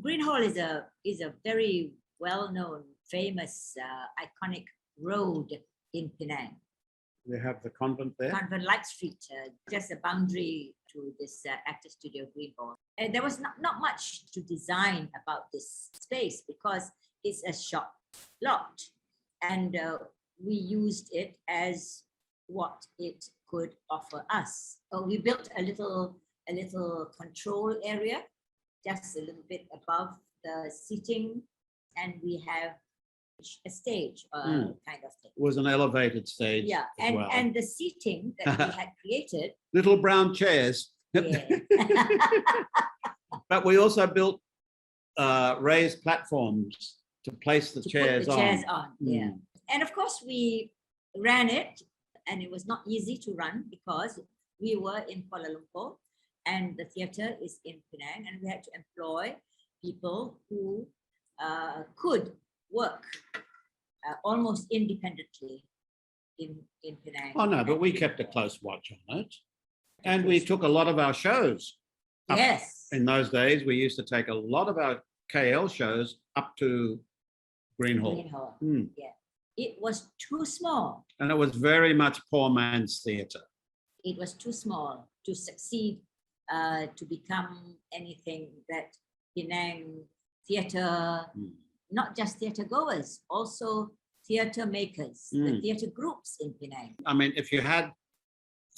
Greenhall is a very well-known, famous, iconic road in Penang. They have the convent there. Convent Light Street, just a boundary to this actor studio, Greenhall. And there was not much to design about this space because it's a shop lot, and we used it as what it could offer us. So we built a little control area, just a little bit above the seating, and we have a stage kind of thing. It was an elevated stage. Yeah, and the seating that we had created. Little brown chairs. Yeah. But we also built raised platforms to place the chairs on. Yeah. And of course, we ran it, and it was not easy to run because we were in Kuala Lumpur and the theatre is in Penang, and we had to employ people who could work almost independently in Penang. Oh no, but we kept a close watch on it. And we took a lot of our shows. Yes. In those days, we used to take a lot of our KL shows up to Greenhall. Yeah. It was too small. And it was very much poor man's theatre. It was too small to succeed, to become anything that Penang theatre, not just theatre goers, also theatre makers, the theatre groups in Penang. I mean, if you had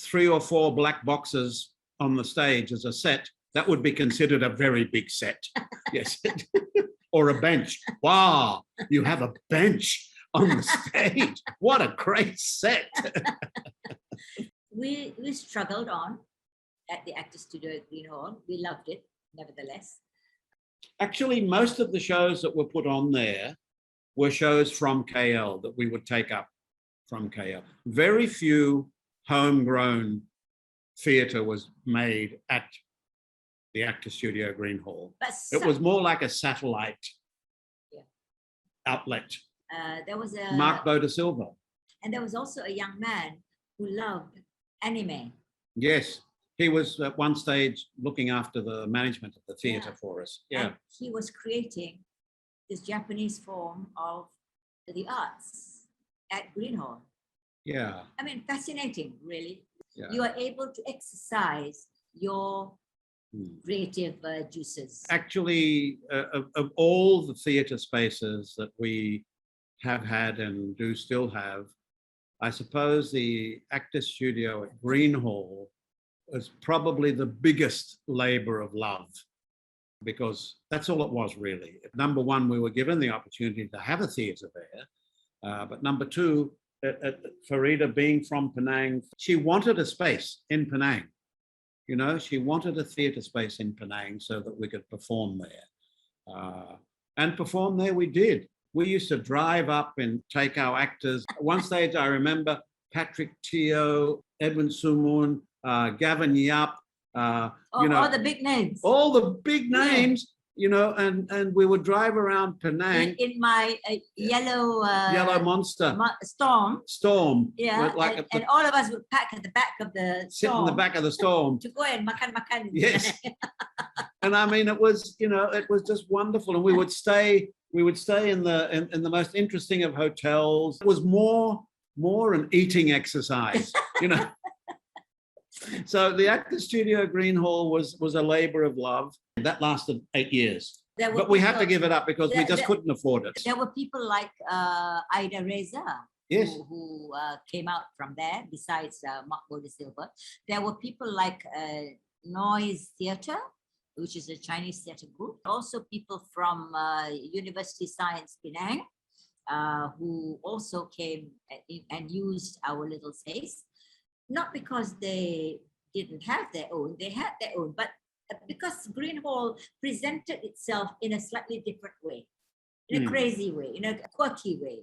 3 or 4 black boxes on the stage as a set, that would be considered a very big set. Yes. Or a bench. Wow, you have a bench on the stage. What a great set. We struggled on at the actor studio at Greenhall. We loved it, nevertheless. Actually, most of the shows that were put on there were shows from KL that we would take up from KL. Very few homegrown theatre was made at the actor studio Greenhall. It was more like a satellite outlet. There was a Mark Beau De Silva. And there was also a young man who loved anime. Yes, he was at one stage looking after the management of the theatre for us. Yeah. And he was creating this Japanese form of the arts at Greenhall. Yeah. I mean, fascinating, really. Yeah. You are able to exercise your creative juices. Actually, of all the theatre spaces that we have had and do still have, I suppose the actor studio at Greenhall was probably the biggest labour of love, because that's all it was really. Number one, we were given the opportunity to have a theatre there, but number two, Farida being from Penang, she wanted a space in Penang. You know, she wanted a theatre space in Penang so that we could perform there. And perform there we did. We used to drive up and take our actors. At one stage, I remember Patrick Teo, Edwin Sumun, Gavin Yap. You know, all the big names. All the big names, you know, and we would drive around Penang. In my yellow monster. Storm. Yeah, like and all of us would pack at the back of the sit in the back of the Storm. To go and makan. Yes. And I mean, it was, you know, it was just wonderful. And we would stay in the most interesting of hotels. It was more an eating exercise, you know. So the actor studio Greenhall was a labor of love. That lasted 8 years. But we had to give it up because we just couldn't afford it. There were people like Aida Redza, yes, who came out from there, besides Mark Beau De Silva. There were people like Noise Theatre, which is a Chinese theatre group. Also people from University Science Penang, who also came and used our little space. Not because they didn't have their own, they had their own, but because Greenhall presented itself in a slightly different way, in a crazy way, in a quirky way.